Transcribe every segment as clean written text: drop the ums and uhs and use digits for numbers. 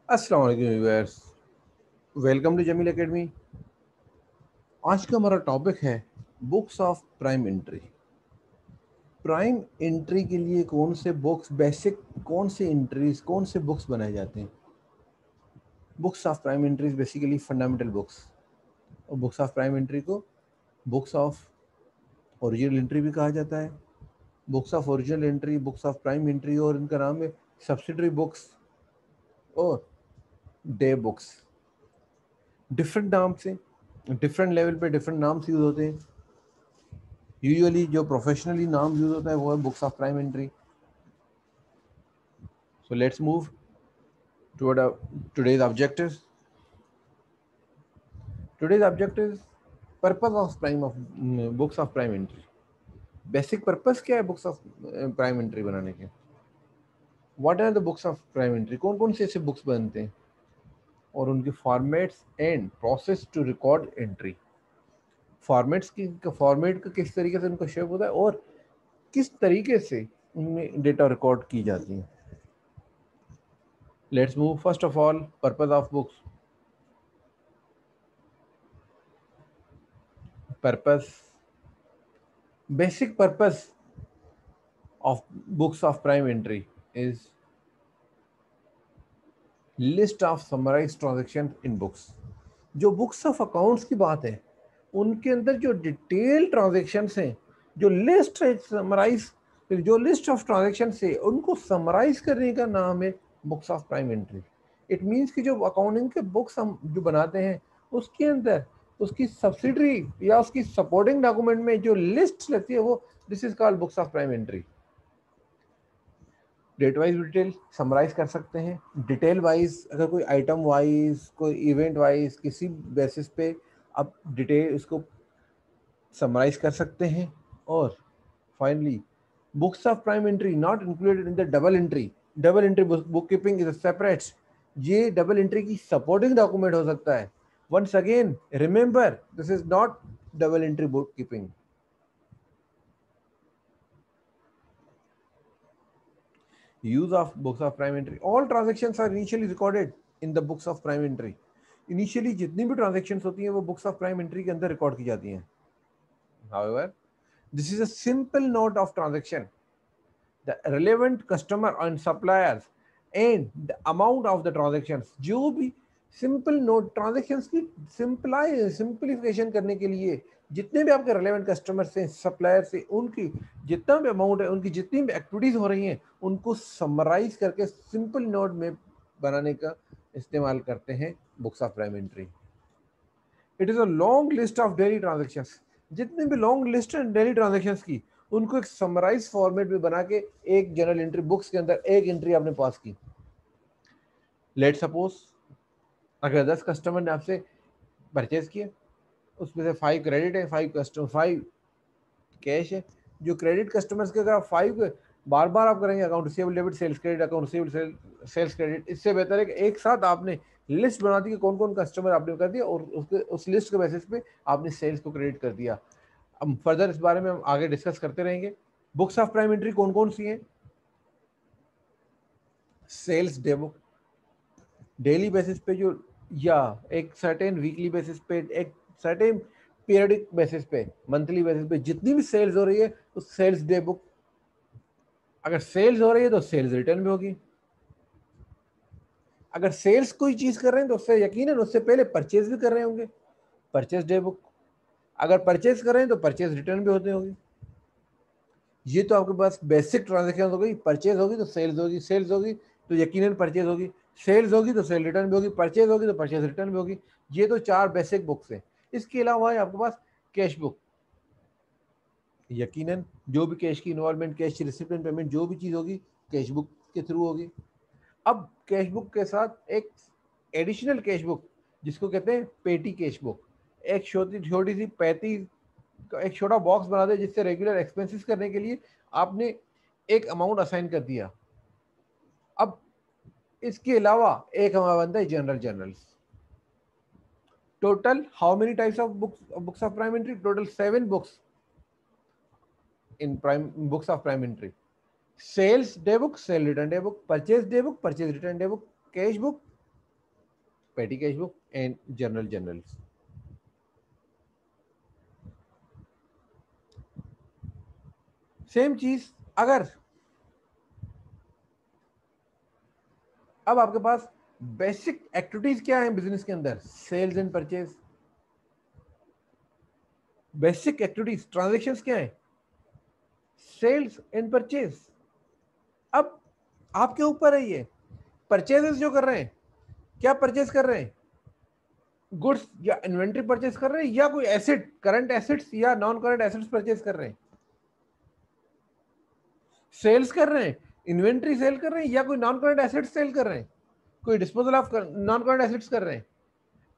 अस्सलाम वालेकुम viewers, welcome to Jameel Academy. आज का हमारा टॉपिक है books of prime entry. Prime entry के लिए कौन से बुक्स बेसिक, कौन से एंट्रीज, कौन से बुक्स बनाए जाते हैं। Books of prime entries basically fundamental books, और बुक्स ऑफ प्राइम एंट्री को बुक्स ऑफ ओरिजिनल एंट्री भी कहा जाता है। Books of original entry, books of prime entry, और इनका नाम है सब्सिडरी बुक्स और डे बुक्स। डिफरेंट नाम से, डिफरेंट लेवल पे डिफरेंट नाम्स यूज होते हैं। यूजुअली जो प्रोफेशनली नाम यूज होता है वो है books of prime entry. So let's move toward today's objectives. Today's objectives, purpose of prime of books of prime entry. Basic purpose क्या है बुक्स ऑफ प्राइम एंट्री बनाने के। What are the books of prime entry, कौन कौन से ऐसे books बनते हैं और उनके formats and process to record entry. Formats की, फॉर्मेट का किस तरीके से उनका शेप होता है और किस तरीके से उनमें डेटा रिकॉर्ड की जाती है। Let's move first of all purpose of books. Purpose, basic purpose of books of prime entry is list of summarized transactions in books। जो बुक्स ऑफ अकाउंट्स की बात है उनके अंदर जो डिटेल ट्रांजेक्शन्स हैं, जो लिस्ट है समराइज, जो लिस्ट ऑफ ट्रांजेक्शन्स है उनको समराइज करने का नाम है books of prime entry. It means कि जो अकाउंटिंग के बुक्स हम जो बनाते हैं उसके अंदर उसकी सब्सिडरी या उसकी सपोर्टिंग डॉक्यूमेंट में जो लिस्ट लगती है वो this is called books of prime entry. Date wise detail summarise कर सकते हैं, डिटेल वाइज अगर कोई आइटम वाइज, कोई इवेंट वाइज, किसी बेसिस पे आप डिटेल उसको समराइज कर सकते हैं। और finally books of prime entry not included in the double entry. Double entry book keeping is separate. ये डबल एंट्री की सपोर्टिंग डॉक्यूमेंट हो सकता है। Once again remember, this is not double entry book keeping. Use of books of prime entry, all transactions are initially recorded in the books of prime entry। Initially जितनी भी transactions होती हैं वो books of prime entry के अंदर record की जाती हैं। However, this is a simple note of transaction, the relevant customer and suppliers and the amount of the transactions। जो भी सिंपल नोट ट्रांजेक्शन्स की सिंप्लीफिकेशन करने के लिए जितने भी आपके रेलेवेंट कस्टमर से, सप्लायर से, उनकी जितना भी अमाउंट है, उनकी जितनी भी एक्टिविटीज हो रही हैं उनको समराइज करके सिंपल नोट में बनाने का इस्तेमाल करते हैं books of prime entry. It is a long list of daily transactions. जितने भी लॉन्ग लिस्ट है डेली ट्रांजेक्शन्स की उनको एक समराइज फॉर्मेट में बना के एक जनरल एंट्री बुक्स के अंदर एक एंट्री आपने पास की। लेट सपोज अगर 10 कस्टमर ने आपसे परचेज किया, उसमें से 5 क्रेडिट है, 5 कस्टमर, 5 कैश है। जो क्रेडिट कस्टमर्स के अगर आप 5 बार बार आप करेंगे, account receivable debit, sales credit, account receivable sales credit, इससे बेहतर है कि एक साथ आपने लिस्ट बना दी कि कौन कौन कस्टमर आपने कर दिया और उसके उस लिस्ट के बेसिस पे आपने सेल्स को क्रेडिट कर दिया। अब फर्दर इस बारे में हम आगे डिस्कस करते रहेंगे। बुक्स ऑफ प्राइम एंट्री कौन कौन सी हैं। Sales day book, daily basis पे जो, या एक सर्टेन वीकली बेसिस पे, एक सर्टेन पीरियडिक बेसिस पे, मंथली बेसिस पे जितनी भी सेल्स हो रही है उस सेल्स डे बुक। अगर सेल्स हो रही है तो सेल्स रिटर्न भी होगी। अगर सेल्स कोई चीज कर रहे हैं तो उससे यकीनन उससे पहले परचेज भी कर रहे होंगे, परचेज डे बुक। अगर परचेज कर रहे हैं तो परचेज रिटर्न भी होते होंगे। ये तो आपके पास बेसिक ट्रांजेक्शन हो गई। परचेज होगी तो सेल्स होगी, सेल्स होगी तो यकीनन परचेज होगी, सेल्स होगी तो सेल रिटर्न भी होगी, परचेज होगी तो परचेज रिटर्न भी होगी। ये तो 4 बेसिक बुक्स हैं। इसके अलावा है आपके पास कैश बुक। यकीनन जो भी कैश की involvement, cash receipt and payment जो भी चीज़ होगी कैश बुक के थ्रू होगी। अब कैश बुक के साथ एक एडिशनल कैश बुक जिसको कहते हैं पेटी कैश बुक, एक छोटी छोटी सी पैती, एक छोटा बॉक्स बना दे जिससे रेगुलर एक्सपेंसेस करने के लिए आपने एक अमाउंट असाइन कर दिया। अब इसके अलावा एक हमारा बनता है general journals. Total how many types of books of prime entry, total 7 books in prime books of prime entry. Sales day book, sale return day book, purchase day book, purchase return day book, cash book, petty cash book and general journals. Same चीज अगर अब आपके पास basic activities क्या है business के अंदर, sales and purchase, basic activities transactions क्या है, सेल्स एंड परचेज। अब आपके ऊपर है ये परचेजेस जो कर रहे हैं, क्या परचेज कर रहे हैं, गुड्स या इन्वेंट्री परचेज कर रहे हैं या कोई एसेट, करंट एसेट्स या नॉन करंट एसेट्स परचेज कर रहे हैं, सेल्स कर रहे हैं, इन्वेंट्री सेल कर रहे हैं या कोई नॉन करंट एसेट्स सेल कर रहे हैं, कोई disposal of non current assets कर रहे हैं।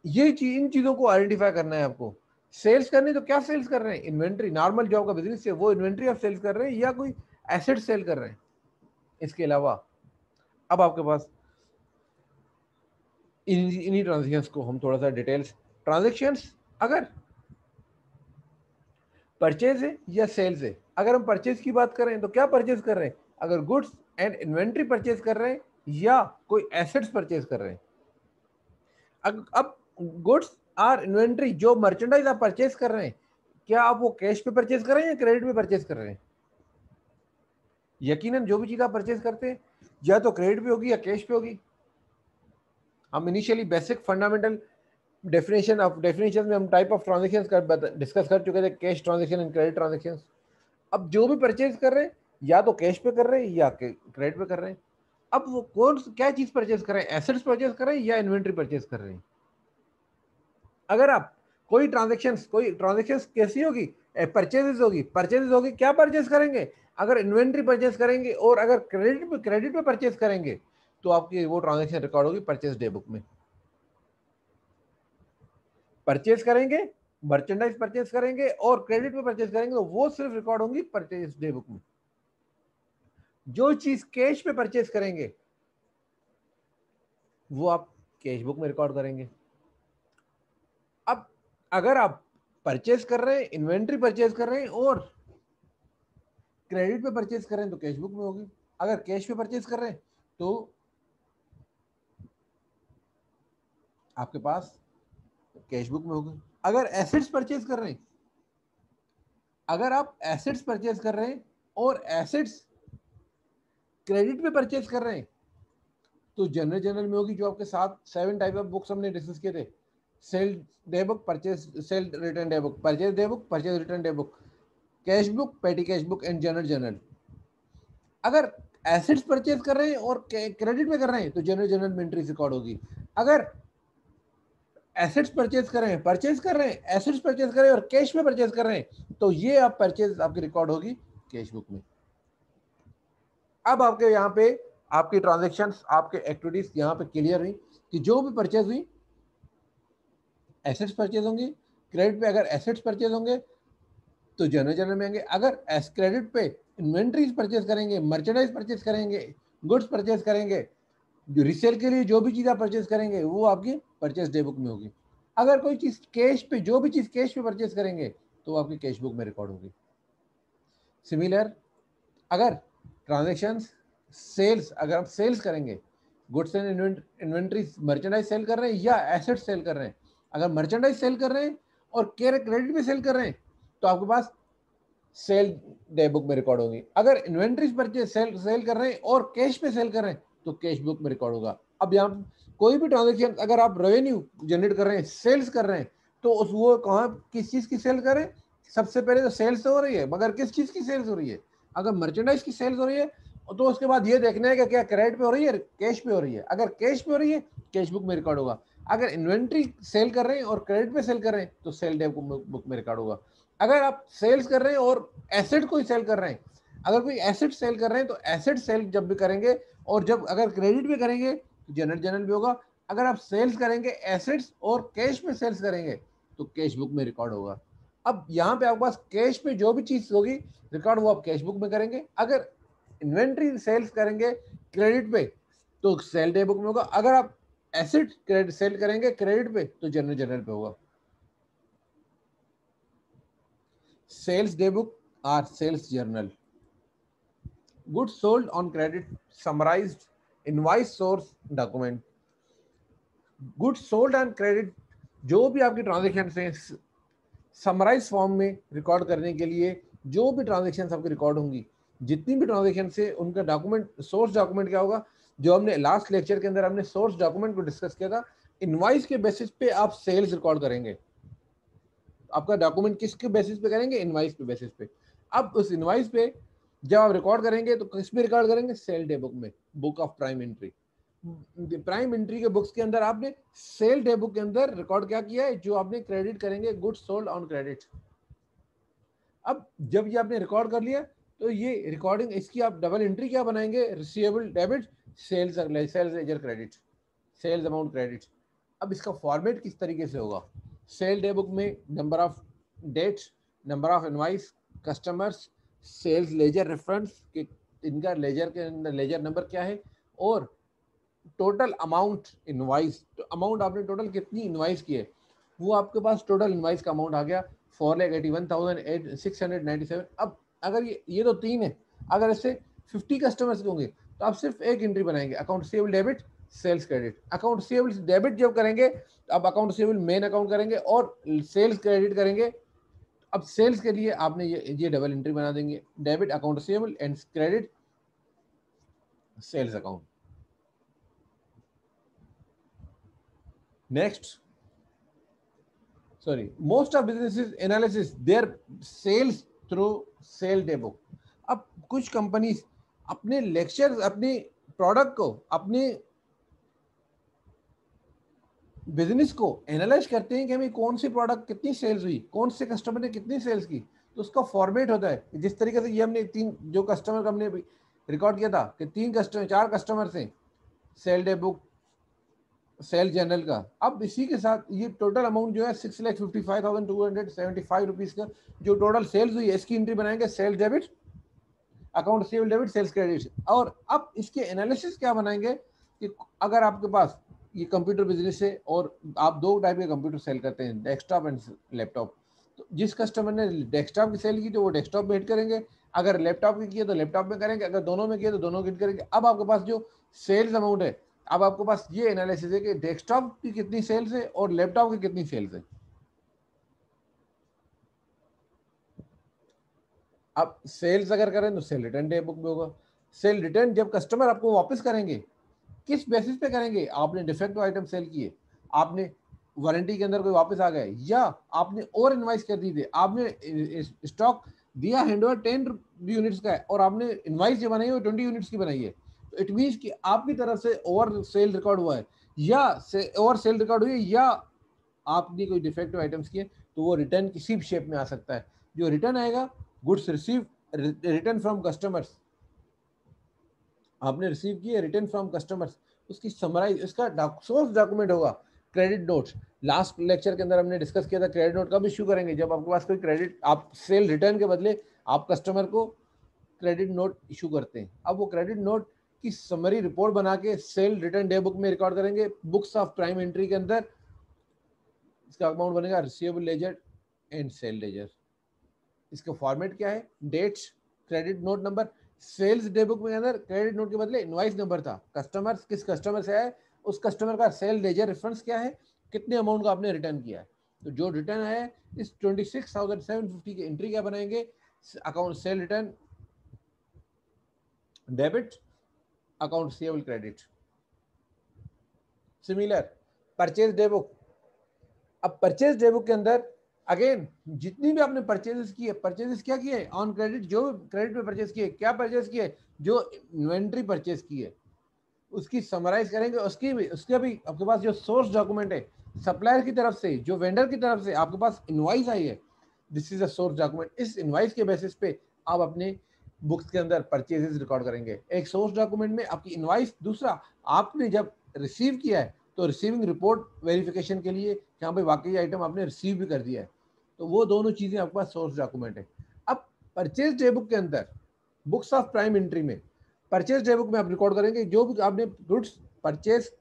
ये चीज, इन चीजों को आइडेंटिफाई करना है आपको। सेल्स करनी तो क्या सेल्स कर रहे हैं, इन्वेंट्री, नॉर्मल जो आपका बिजनेस है वो इन्वेंट्री आप सेल्स कर रहे हैं या कोई एसेट सेल कर रहे हैं। इसके अलावा अब आपके पास इन्हीं ट्रांजेक्शन्स को हम थोड़ा सा डिटेल्स, ट्रांजेक्शन्स अगर परचेज है या सेल्स है, अगर हम परचेज की बात करें तो क्या परचेज कर रहे हैं, अगर गुड्स एंड इन्वेंट्री परचेज कर रहे हैं या कोई एसेट्स परचेज कर रहे हैं। अब गुड्स और इन्वेंट्री जो मर्चेंडाइज आप परचेज कर रहे हैं, क्या आप वो कैश पे परचेज कर रहे हैं या क्रेडिट पे परचेज कर रहे हैं। यकीनन जो भी चीज आप परचेज करते हैं या तो क्रेडिट पे होगी या कैश पे होगी। हम इनिशियली बेसिक फंडामेंटल डेफिनेशन में हम टाइप ऑफ ट्रांजेक्शन डिस्कस कर चुके थे, cash transaction and credit transaction. अब जो भी परचेज कर रहे हैं या तो कैश पे कर रहे हैं या क्रेडिट पे कर रहे हैं। अब वो कौन क्या चीज परचेज कर रहे हैं, एसेट्स परचेज कर रहे हैं या इन्वेंट्री परचेज कर रहे हैं। अगर आप कोई ट्रांजेक्शन कैसी होगी, परचेजेस होगी, क्या परचेज करेंगे, अगर इन्वेंट्री परचेज करेंगे और अगर क्रेडिट पे परचेज करेंगे तो आपकी वो ट्रांजेक्शन रिकॉर्ड होगी परचेज डे बुक में। परचेज करेंगे, मर्चेंडाइज परचेज करेंगे और क्रेडिट पे परचेज करेंगे तो वो सिर्फ रिकॉर्ड होंगी परचेज डे बुक में। जो चीज कैश पे परचेज करेंगे वो आप कैश बुक में रिकॉर्ड करेंगे। अब अगर आप परचेज कर रहे हैं, इन्वेंट्री परचेज कर रहे हैं और क्रेडिट पे परचेज कर रहे हैं तो कैश बुक में होगी। अगर कैश पे परचेज कर रहे हैं तो आपके पास कैश बुक में होगी। अगर एसेट्स परचेज कर रहे हैं, अगर आप एसेट्स परचेज कर रहे हैं और एसेट्स क्रेडिट पे परचेज कर रहे हैं तो जनरल में होगी, जो आपके साथ 7 टाइप ऑफ बुक्स हमने डिस्कस किए थे, sale day book, purchase sale return day book, purchase day book, purchase return day book, cash book, petty cash book and general. अगर एसेट्स परचेज कर रहे हैं और क्रेडिट पे कर रहे हैं तो जनरल में एंट्री रिकॉर्ड होगी। अगर एसेट्स परचेज कर रहे हैं, एसेट्स परचेज कर रहे हैं और कैश में परचेज कर रहे हैं तो ये आप परचेज आपकी रिकॉर्ड होगी कैश बुक में। अब आपके यहाँ पे आपकी ट्रांजेक्शन्स, आपके एक्टिविटीज यहाँ पे क्लियर हुई कि जो भी परचेज हुई एसेट्स परचेज होंगी, क्रेडिट पे अगर एसेट्स परचेज होंगे तो जनरल में आएंगे, अगर क्रेडिट पे इन्वेंट्रीज परचेज करेंगे, मर्चेंडाइज परचेज करेंगे, गुड्स परचेज करेंगे, जो रिसेल के लिए जो भी चीज़ आप परचेज करेंगे वो आपकी परचेज डे बुक में होगी। अगर कोई चीज़ कैश पे, जो भी चीज़ कैश पे परचेज करेंगे तो वो आपकी कैश बुक में रिकॉर्ड होगी। सिमिलर अगर ट्रांजेक्शन्स सेल्स, अगर आप सेल्स करेंगे, goods and inventory merchandise sale कर रहे हैं या एसेट सेल कर रहे हैं, अगर मर्चेंडाइज सेल कर रहे हैं और क्रेडिट में सेल कर रहे हैं तो आपके पास सेल डे बुक में रिकॉर्ड होगी। अगर इन्वेंट्रीज परचेज सेल कर रहे हैं और कैश पे सेल कर रहे हैं तो कैश बुक में रिकॉर्ड होगा। अब यहाँ कोई भी ट्रांजेक्शन, अगर आप रेवेन्यू जनरेट कर रहे हैं, सेल्स कर रहे हैं तो उस वो कहाँ किस चीज़ की सेल करें, सबसे पहले तो सेल्स हो रही है, मगर किस चीज़ की सेल्स हो रही है। अगर मर्चेंडाइज की सेल्स हो रही है तो उसके बाद ये देखना है कि क्या क्रेडिट पे हो रही है, कैश पे हो रही है। अगर कैश पे हो रही है कैश बुक में रिकॉर्ड होगा। अगर इन्वेंट्री सेल कर रहे हैं और क्रेडिट पे सेल कर रहे हैं तो सेल डे बुक में रिकॉर्ड होगा। अगर आप सेल्स कर रहे हैं और एसेट कोई सेल कर रहे हैं, अगर कोई एसेट सेल कर रहे हैं तो एसेट सेल जब भी करेंगे और जब अगर क्रेडिट भी करेंगे तो जनरल भी होगा। अगर आप सेल्स करेंगे एसेट्स और कैश में सेल्स करेंगे तो कैश बुक में रिकॉर्ड होगा। अब यहाँ पे आपके पास कैश पे जो भी चीज होगी रिकॉर्ड वो आप कैश बुक में करेंगे। अगर इन्वेंट्री सेल्स करेंगे क्रेडिट पे तो सेल डे बुक में होगा। अगर आप एसेट क्रेडिट सेल करेंगे क्रेडिट पे तो जनरल पे होगा। Sales daybook or sales journal. Goods sold on credit, summarized, invoice source document. Goods sold and credit, जो भी आपकी ट्रांजेक्शन है समराइज फॉर्म में रिकॉर्ड करने के लिए जो भी ट्रांजेक्शन आपकी रिकॉर्ड होंगी, जितनी भी ट्रांजेक्शन से उनका डॉक्यूमेंट, सोर्स डॉक्यूमेंट क्या होगा, जो हमने लास्ट लेक्चर के अंदर हमने सोर्स डॉक्यूमेंट को डिस्कस किया था, इनवाइस के बेसिस पे आप सेल्स रिकॉर्ड करेंगे। आपका डॉक्यूमेंट किसके बेसिस पे करेंगे, इनवाइस पे बेसिस पे। अब उस इनवाइस पे जब आप रिकॉर्ड करेंगे तो किस पे रिकॉर्ड करेंगे, सेल डे बुक में, book of prime entry. Prime entry के बुक्स के अंदर आपने सेल डे बुक के अंदर रिकॉर्ड क्या किया है, जो आपने क्रेडिट करेंगे, गुड्स सोल्ड ऑन क्रेडिट। अब जब ये आपने रिकॉर्ड कर लिया तो ये रिकॉर्डिंग, इसकी आप डबल एंट्री क्या बनाएंगे, receivable debit, sales sales ledger credit, sales amount credit. अब इसका फॉर्मेट किस तरीके से होगा, सेल डे बुक में number of dates, number of invoice, customers, sales ledger reference कि इनका लेजर के अंदर लेजर नंबर क्या है, और टोटल अमाउंट इनवाइस, तो अमाउंट आपने टोटल कितनी इनवाइस की है, वो आपके पास टोटल इनवाइस का अमाउंट आ गया 4,81,697। अब अगर ये तो तीन है, अगर इससे 50 कस्टमर्स के होंगे तो आप सिर्फ एक एंट्री बनाएंगे, account receivable debit, sales credit. Account receivable debit जब करेंगे तो आप अकाउंट रिसीवेबल मेन अकाउंट करेंगे और सेल्स क्रेडिट करेंगे। अब सेल्स के लिए आपने ये डबल एंट्री बना देंगे, debit account receivable and credit sales account. Next, sorry, most of businesses analysis their sales through sale day book। अब कुछ कंपनीज अपने लेक्चर, अपनी प्रोडक्ट को, अपने बिजनेस को एनालाइज करते हैं कि हमें कौन सी प्रोडक्ट कितनी सेल्स हुई, कौन से कस्टमर ने कितनी सेल्स की, तो उसका फॉर्मेट होता है। जिस तरीके से ये हमने तीन जो कस्टमर का हमने रिकॉर्ड किया था कि तीन कस्टमर, चार कस्टमर से sale day book, sale general का। अब इसी के साथ ये टोटल अमाउंट जो है 6,55,275 रुपीज का जो टोटल सेल्स हुई है, इसकी एंट्री बनाएंगे, sales debit, account receivable debit, sales credit. और अब इसके एनालिसिस क्या बनाएंगे कि अगर आपके पास ये कंप्यूटर बिजनेस है और आप दो टाइप के कंप्यूटर सेल करते हैं, डेस्कटॉप एंड लैपटॉप, तो जिस कस्टमर ने डेस्कटॉप की सेल की तो वो डेस्कटॉप में हिट करेंगे, अगर लैपटॉप की किए तो लैपटॉप में करेंगे, अगर दोनों में किए तो दोनों की हिट करेंगे। अब आपके पास जो सेल्स अमाउंट है, अब आपके पास ये एनालिसिस है कि डेस्कटॉप की कितनी सेल्स है और लैपटॉप की कितनी सेल्स है। अब सेल्स अगर करें तो सेल रिटर्न डे बुक में होगा। सेल रिटर्न जब कस्टमर आपको वापस करेंगे, किस बेसिस पे करेंगे, आपने डिफेक्टिव आइटम सेल किए, आपने वारंटी के अंदर कोई वापस आ गए, या आपने और इनवाइस कर दी थी, आपने स्टॉक दिया हैंडओवर 10 यूनिट्स का है और आपने इनवाइस जो बनाई है वो 20 यूनिट्स की बनाई है, तो इट मीन्स कि आपकी तरफ से ओवर सेल रिकॉर्ड हुआ है, या ओवर सेल रिकॉर्ड हुई है, या आपने कोई डिफेक्टिव आइटम्स किए, तो वो रिटर्न किसी भी शेप में आ सकता है। जो रिटर्न आएगा, goods receive, return from customers, आपने रिसीव किए रिटर्न फ्रॉम कस्टमर्स, उसकी समराइज, इसका सोर्स डॉक्यूमेंट होगा क्रेडिट नोट्स। लास्ट लेक्चर के अंदर हमने डिस्कस किया था क्रेडिट नोट कब इश्यू करेंगे, जब आपके पास कोई क्रेडिट, आप सेल रिटर्न के बदले आप कस्टमर को क्रेडिट नोट इशू करते हैं। अब वो क्रेडिट नोट की समरी रिपोर्ट बना के सेल रिटर्न डे बुक में रिकॉर्ड करेंगे, बुक्स ऑफ प्राइम एंट्री के अंदर इसका अमाउंट बनेगा receivable ledger and sale ledger. इसका फॉर्मेट क्या है, dates, credit note number. Sales day book में अंदर क्रेडिट नोट के बदले इनवाइस नंबर था, कस्टमर किस कस्टमर से आए, उस कस्टमर का सेल लेजर रेफरेंस क्या है, कितने अमाउंट का आपने रिटर्न किया है। तो जो रिटर्न आया है, इस 26,750 की एंट्री क्या बनाएंगे, account cell return debit, account receivable credit. Similar purchase day book. अब परचेज डे बुक के अंदर अगेन जितनी भी आपने परचेजेस की है, परचेजेस क्या किए ऑन क्रेडिट, जो क्रेडिट पे परचेज किए, क्या परचेज किए, जो इन्वेंट्री परचेज की है उसकी समराइज करेंगे। उसका भी आपके पास जो सोर्स डॉक्यूमेंट है, सप्लायर की तरफ से, जो वेंडर की तरफ से आपके पास इनवाइस आई है, this is a source document. इस इनवाइस के बेसिस पे आप अपने बुक्स के अंदर परचेजेस रिकॉर्ड करेंगे। एक सोर्स डॉक्यूमेंट में आपकी इनवाइस, दूसरा आपने जब रिसीव किया है तो रिसीविंग रिपोर्ट वेरिफिकेशन के लिए यहाँ पे वाकई आइटम आपने रिसीव भी कर दिया है, तो वो दोनों चीजें आपके पास सोर्स डॉक्यूमेंट है। अब परचेज डे बुक के अंदर, बुक्स ऑफ प्राइम एंट्री में, परचेज डे बुक में आप रिकॉर्ड करेंगे जो भी आपने गुड्स परचेज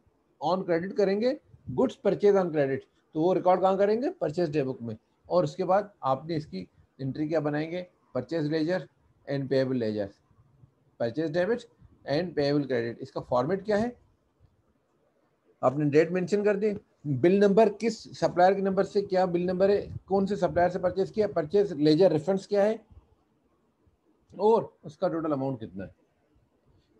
ऑन क्रेडिट करेंगे, गुड्स परचेज ऑन क्रेडिट, तो वो रिकॉर्ड कहाँ करेंगे, परचेज डे बुक में। और उसके बाद आपने इसकी एंट्री क्या बनाएंगे, purchase ledger and payable ledger, purchase debit and payable credit. इसका फॉर्मेट क्या है, आपने डेट मेंशन कर दी, बिल नंबर किस सप्लायर के नंबर से, क्या बिल नंबर है, कौन से सप्लायर से परचेज किया, परचेज लेजर रेफरेंस क्या है, और उसका टोटल अमाउंट कितना है।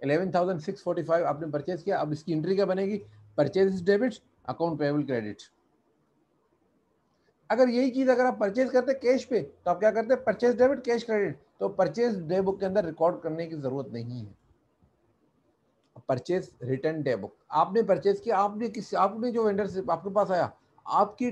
11,645 आपने परचेज किया। अब इसकी एंट्री क्या बनेगी, purchase debit, account payable credit. अगर यही चीज अगर आप परचेज करते कैश पे तो आप क्या करते, परचेज डेबिट कैश क्रेडिट, तो परचेज डे बुक के अंदर रिकॉर्ड करने की जरूरत नहीं है। परचेज रिटर्न डे बुक आपने परचेज किया, आपने जो वेंडर से आपके पास आया, आपकी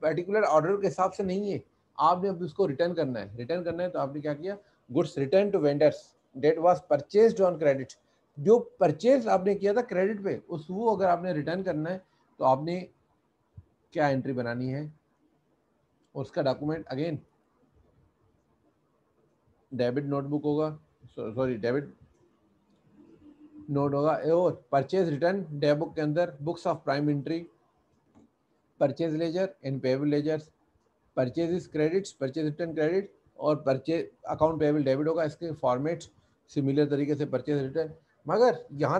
पर्टिकुलर ऑर्डर के हिसाब से नहीं है, आपने अब उसको रिटर्न करना है। रिटर्न करना है तो आपने क्या किया, goods return to vendors that was purchased on credit. जो परचेज आपने किया था क्रेडिट पे, उस वो अगर आपने रिटर्न करना है तो आपने क्या एंट्री बनानी है, उसका डॉक्यूमेंट अगेन डेबिट नोटबुक होगा, सॉरी डेबिट नोट होगा, और परचेज रिटर्न डे बुक के अंदर books of prime entry, purchase ledger and payable ledgers, purchase credits, purchase return credit, और परचेज अकाउंट पेएबल डेबिट होगा। इसके फॉर्मेट सिमिलर तरीके से परचेज रिटर्न। मगर यहाँ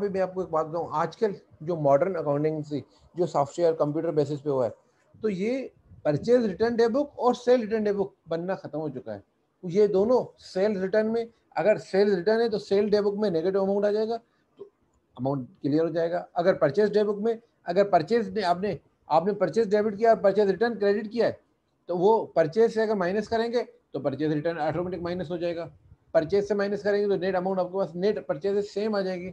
पे मैं आपको एक बात बताऊँ, आजकल जो मॉडर्न अकाउंटिंग से जो सॉफ्टवेयर कंप्यूटर बेसिस पे हुआ है, तो ये परचेज रिटर्न डे बुक और सेल रिटर्न डे बुक बनना खत्म हो चुका है। ये दोनों सेल रिटर्न में, अगर सेल रिटर्न है तो सेल डे बुक में नेगेटिव अमाउंट आ जाएगा, तो अमाउंट क्लियर हो जाएगा। अगर परचेज डे बुक में, अगर परचेज ने आपने आपने परचेज डेबिट किया, परचेज रिटर्न क्रेडिट किया है, तो वो परचेज से अगर माइनस करेंगे तो परचेज रिटर्न ऑटोमेटिक माइनस हो जाएगा। परचेज से माइनस करेंगे तो नेट अमाउंट आपके पास नेट परचेज सेम आ जाएगी।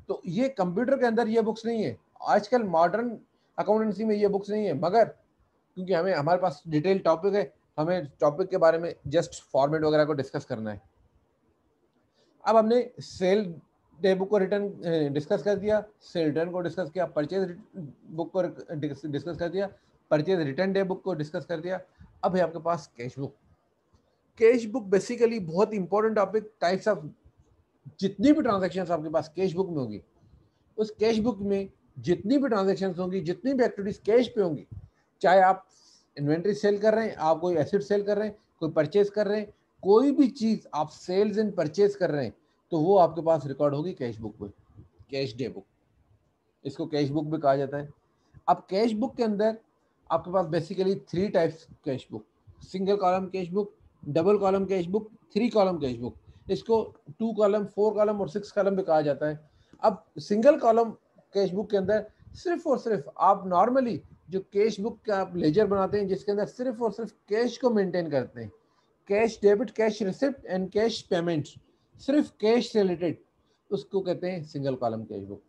तो ये कंप्यूटर के अंदर ये बुक्स नहीं है, आजकल मॉडर्न अकाउंटेंसी में ये बुक्स नहीं है। मगर क्योंकि हमारे पास डिटेल टॉपिक है, हमें टॉपिक के बारे में जस्ट फॉर्मेट वगैरह को डिस्कस करना है। अब हमने सेल डे बुक को रिटर्न डिस्कस कर दिया, सेल रिटर्न को डिस्कस किया, परचेज बुक को डिस्कस कर दिया, परचेज रिटर्न डे बुक को डिस्कस कर दिया। अब है आपके पास cash book. Cash book basically बहुत इंपॉर्टेंट टॉपिक, टाइप्स ऑफ जितनी भी ट्रांजेक्शन आपके पास कैश बुक में होगी, उस कैश बुक में जितनी भी ट्रांजेक्शन होंगी, जितनी भी एक्टिविटीज कैश पे होंगी, चाहे आप इन्वेंट्री सेल कर रहे हैं, आप कोई एसेट सेल कर रहे हैं, कोई परचेज कर रहे हैं, कोई भी चीज आप सेल्स एंड परचेज कर रहे हैं, तो वो आपके पास रिकॉर्ड होगी कैश बुक में, कैश डे बुक, इसको कैश बुक भी कहा जाता है। अब कैश बुक के अंदर आपके पास basically 3 types cash book, single column cash book, double column cash book, 3 column cash book. इसको 2 कॉलम, 4 कॉलम और 6 कॉलम भी कहा जाता है। अब सिंगल कॉलम कैश बुक के अंदर सिर्फ और सिर्फ आप नॉर्मली जो कैश बुक का आप लेजर बनाते हैं, जिसके अंदर सिर्फ और सिर्फ कैश को मेंटेन करते हैं, cash debit, cash receipt and cash payment, सिर्फ कैश से रिलेटेड, उसको कहते हैं single column cash book.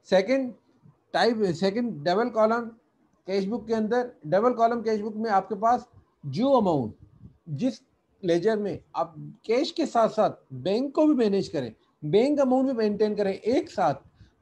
Second double column cash book के अंदर, डबल कॉलम कैश बुक में आपके पास जो अमाउंट, जिस लेजर में आप कैश के साथ साथ बैंक को भी मैनेज करें, बैंक अमाउंट भी मेंटेन करें एक साथ,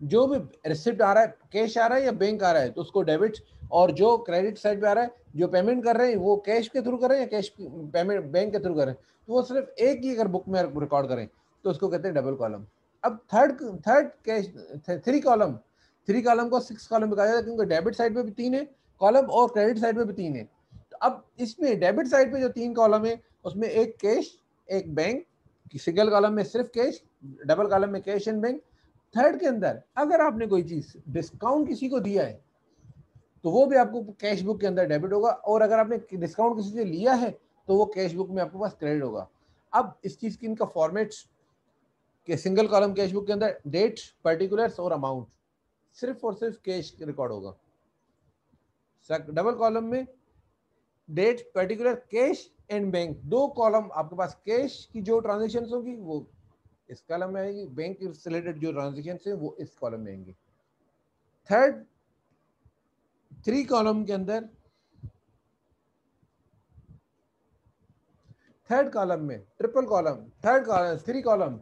जो भी रिसिप्ट आ रहा है, कैश आ रहा है या बैंक आ रहा है, तो उसको डेबिट, और जो क्रेडिट साइड पे आ रहा है, जो पेमेंट कर रहे हैं वो कैश के थ्रू कर रहे हैं या कैश पेमेंट बैंक के थ्रू कर रहे हैं, तो वो सिर्फ एक ही अगर बुक में रिकॉर्ड करें तो उसको कहते हैं डबल कॉलम। अब थर्ड कैश 3 कॉलम को 6 कॉलम में कहा जाता है, क्योंकि डेबिट साइड पे भी 3 है कॉलम और क्रेडिट साइड पे भी 3 है। तो अब इसमें डेबिट साइड पे जो 3 कॉलम है, उसमें एक कैश, एक बैंक, सिंगल कॉलम में सिर्फ कैश, डबल कॉलम में कैश एंड बैंक। थर्ड के अंदर अगर आपने कोई चीज डिस्काउंट किसी को दिया है, तो वो भी आपको कैश बुक के अंदर डेबिट होगा, और अगर आपने डिस्काउंट किसी से लिया है तो वो कैश बुक में आपके पास क्रेडिट होगा। अब इस चीज की इनका फॉर्मेट के सिंगल कॉलम कैश बुक के अंदर डेट, पर्टिकुलर्स और अमाउंट, सिर्फ और सिर्फ कैश रिकॉर्ड होगा। डबल कॉलम में date, particular, cash and bank, 2 column आपके पास कैश की जो ट्रांजेक्शन होगी वो इस कॉलम में आएगी, बैंक से रिलेटेड जो ट्रांजेक्शन है वो इस कॉलम में आएंगे। थर्ड 3 कॉलम के अंदर, थर्ड कॉलम में triple column, third column 3 column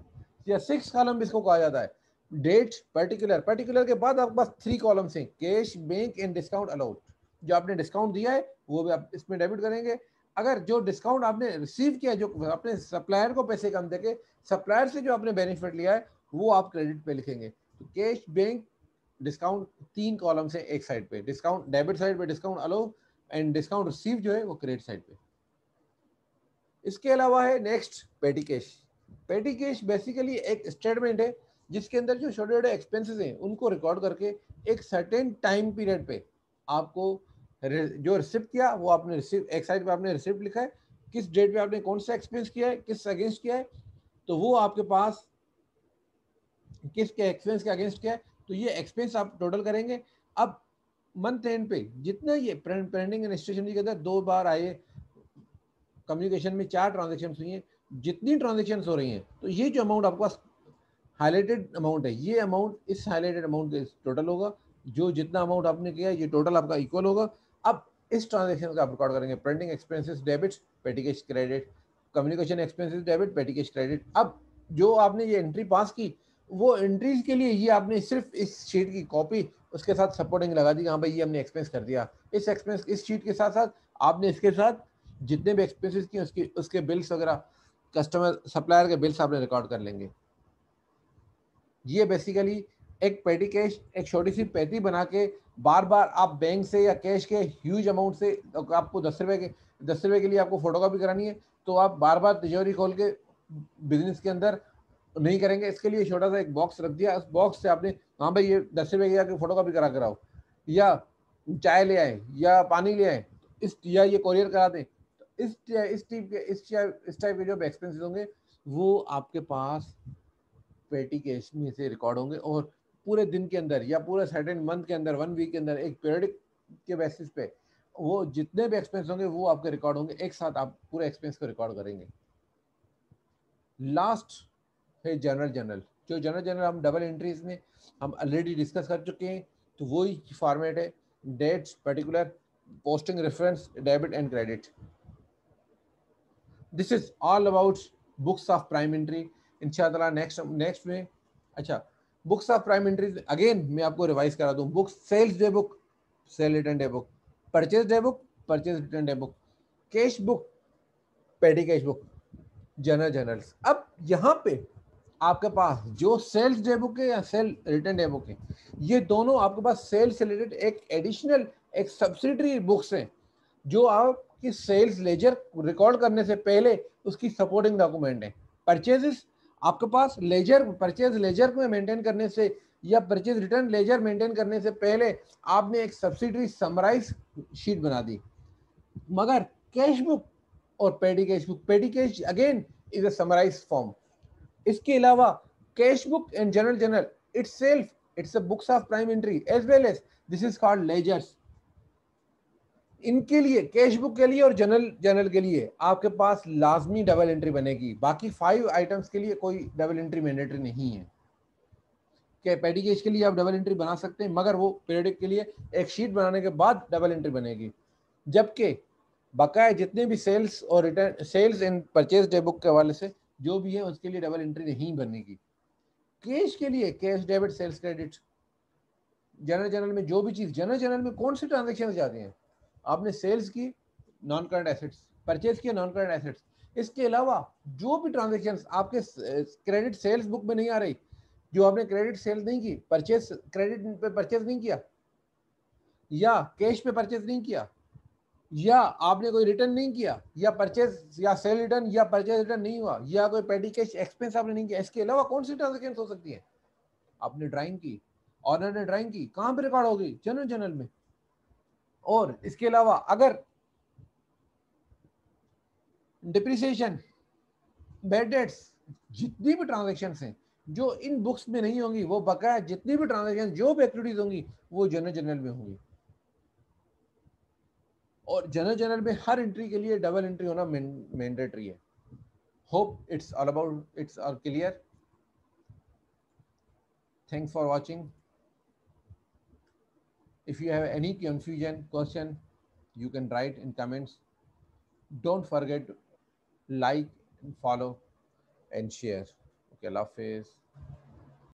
या 6 कॉलम इसको कहा जाता है। डेट, पर्टिकुलर, पर्टिकुलर के बाद आपके पास 3 कॉलम्स हैं, cash, bank and discount allowed. जो आपने डिस्काउंट दिया है वो भी आप इसमें डेबिट करेंगे। अगर जो डिस्काउंट आपने रिसीव किया, जो अपने सप्लायर को पैसे कम देके सप्लायर से जो आपने बेनिफिट लिया है, वो आप क्रेडिट पे लिखेंगे। तो कैश, बैंक, डिस्काउंट 3 कॉलम से एक साइड पे, डिस्काउंट डेबिट साइड पे discount allow, and discount receive जो है वो क्रेडिट साइड पे। इसके अलावा है नेक्स्ट पेटी कैश। पेटी कैश बेसिकली एक स्टेटमेंट है जिसके अंदर जो छोटे छोटे एक्सपेंसेस हैं उनको रिकॉर्ड करके एक सर्टेन टाइम पीरियड पे आपको जो रिसिप्ट किया वो आपने रिसिप्ट एक साइड पे आपने रिसिप्ट लिखा है, किस डेट पे आपने कौन सा एक्सपेंस किया है, किस अगेंस्ट किया है, तो वो आपके पास किसके एक्सपेंस के अगेंस्ट किया है, तो ये एक्सपेंस आप टोटल करेंगे। अब मंथ एंड पे जितना ये पेंडिंग एंड स्टेशनरी के अंदर 2 बार आए, कम्युनिकेशन में 4 ट्रांजेक्शन हुई हैं, जितनी ट्रांजेक्शन हो रही हैं, तो ये जो अमाउंट आपके पास हाईलाइटेड अमाउंट है, ये अमाउंट इस हाईलाइटेड अमाउंट के टोटल होगा। जो जितना अमाउंट आपने किया ये टोटल आपका इक्वल होगा। अब इस ट्रांजेक्शन का आप रिकॉर्ड करेंगे, पेंडिंग एक्सपेंसेस डेबिट, पेटी cash credit, communication expenses debit, पेटी कैश क्रेडिट। अब जो आपने ये एंट्री पास की, वो एंट्रीज के लिए ये आपने सिर्फ इस शीट की कॉपी उसके साथ सपोर्टिंग लगा दी, हाँ भाई ये हमने एक्सपेंस कर दिया। इस एक्सपेंस इस शीट के साथ साथ आपने इसके साथ जितने भी एक्सपेंसेस किए उसके बिल्स वगैरह, कस्टमर सप्लायर के बिल्स आपने रिकॉर्ड कर लेंगे। ये बेसिकली एक पेटी कैश, एक छोटी सी पेटी बना के बार बार आप बैंक से या कैश के ह्यूज अमाउंट से, तो आपको 10 रुपए के लिए आपको फोटोकॉपी करानी है, तो आप बार बार तिजोरी खोल के बिजनेस के अंदर नहीं करेंगे। इसके लिए छोटा सा एक बॉक्स रख दिया, उस बॉक्स से आपने, हाँ भाई ये 10 रुपए की आके फोटोकॉपी करा कराओ, या चाय ले आए या पानी ले आए, इस या ये कोरियर करा दें। तो इस टाइप के जो एक्सपेंसेस होंगे वो आपके पास पेटी कैश में से रिकॉर्ड होंगे, और पूरे दिन के अंदर या पूरे सर्टेन मंथ के अंदर, 1 वीक के अंदर, एक पीरियडिक के बेसिस पे वो जितने भी एक्सपेंस होंगे वो आपके रिकॉर्ड होंगे, एक साथ आप पूरे एक्सपेंस को रिकॉर्ड करेंगे। लास्ट है जनरल। जो जनरल हम डबल एंट्रीज में हम ऑलरेडी डिस्कस कर चुके हैं, तो वही फॉर्मेट है, dates, particular, posting, reference, debit and credit. This is all about books of prime entry. इंशाल्लाह नेक्स्ट में, अच्छा, books of prime entry again मैं आपको रिवाइज करा दूं। Books, sales day book, sale return day book, purchase day book, purchase return day book, cash book, petty cash book, journals. अब यहाँ पे आपके पास जो सेल्स डे बुक है या सेल रिटर्न डे बुक है, ये दोनों आपके पास सेल से रिलेटेड एक एडिशनल, एक सब्सिडरी बुक्स हैं, जो आपकी सेल्स लेजर रिकॉर्ड करने से पहले उसकी सपोर्टिंग डॉक्यूमेंट है। परचेजेस आपके पास लेजर, परचेज लेजर को मेंटेन करने से या परचेज रिटर्न लेजर मेंटेन करने से पहले आपने एक सब्सिडरी समराइज शीट बना दी। मगर कैश बुक और petty cash book, petty cash again is a summarise form. इसके अलावा cash book and journal itself, it's a books of prime entry as well as this is called ledgers। इनके लिए, cash book के लिए और general के लिए आपके पास लाजमी डबल एंट्री बनेगी। बाकी 5 आइटम्स के लिए कोई डबल एंट्री मैंडेटरी नहीं है। क्या पेटी कैश के लिए आप डबल एंट्री बना सकते हैं, मगर वो पीरियडिक के लिए एक शीट बनाने के बाद डबल एंट्री बनेगी। जबकि बकाया जितने भी सेल्स और return, sales and purchase day book के हवाले से जो भी है उसके लिए डबल एंट्री नहीं बनेगी। कैश के लिए cash debit sales credit, journal में जो भी चीज, जनरल में कौन से ट्रांजेक्शन जाते हैं, आपने सेल्स की, नॉन करंट एसेट्स, परचेज किया, नॉन करंट एसेट्स। इसके अलावा जो भी ट्रांजेक्शन आपके क्रेडिट सेल्स बुक में नहीं आ रही, जो आपने क्रेडिट सेल नहीं की, परचेज क्रेडिट पे परचेज नहीं किया, या कैश पे परचेज नहीं किया, या आपने कोई रिटर्न नहीं किया, या परचेज या सेल रिटर्न या परचेज रिटर्न नहीं हुआ, या कोई पेटी कैश एक्सपेंस आपने नहीं किया, इसके अलावा कौन सी ट्रांजेक्शन हो सकती है, आपने ड्राइंग की, ऑनर ने ड्राइंग की, कहां पे रिकॉर्ड होगी, जनरल में। और इसके अलावा अगर डिप्रिसिएशन, बैड डेट्स, जितनी भी ट्रांजेक्शन हैं जो इन बुक्स में नहीं होंगी, वो बकाया जितनी भी ट्रांजेक्शन, जो भी एक्टिविटीज होंगी, वो जनरल में होंगी। और जनरल में हर एंट्री के लिए डबल एंट्री होना मैंडेटरी है। Hope it's all about, it's all clear. Thanks for watching. If you have any confusion, question, you can write in comments. Don't forget to like, follow and share. Okay, Allah Hafiz.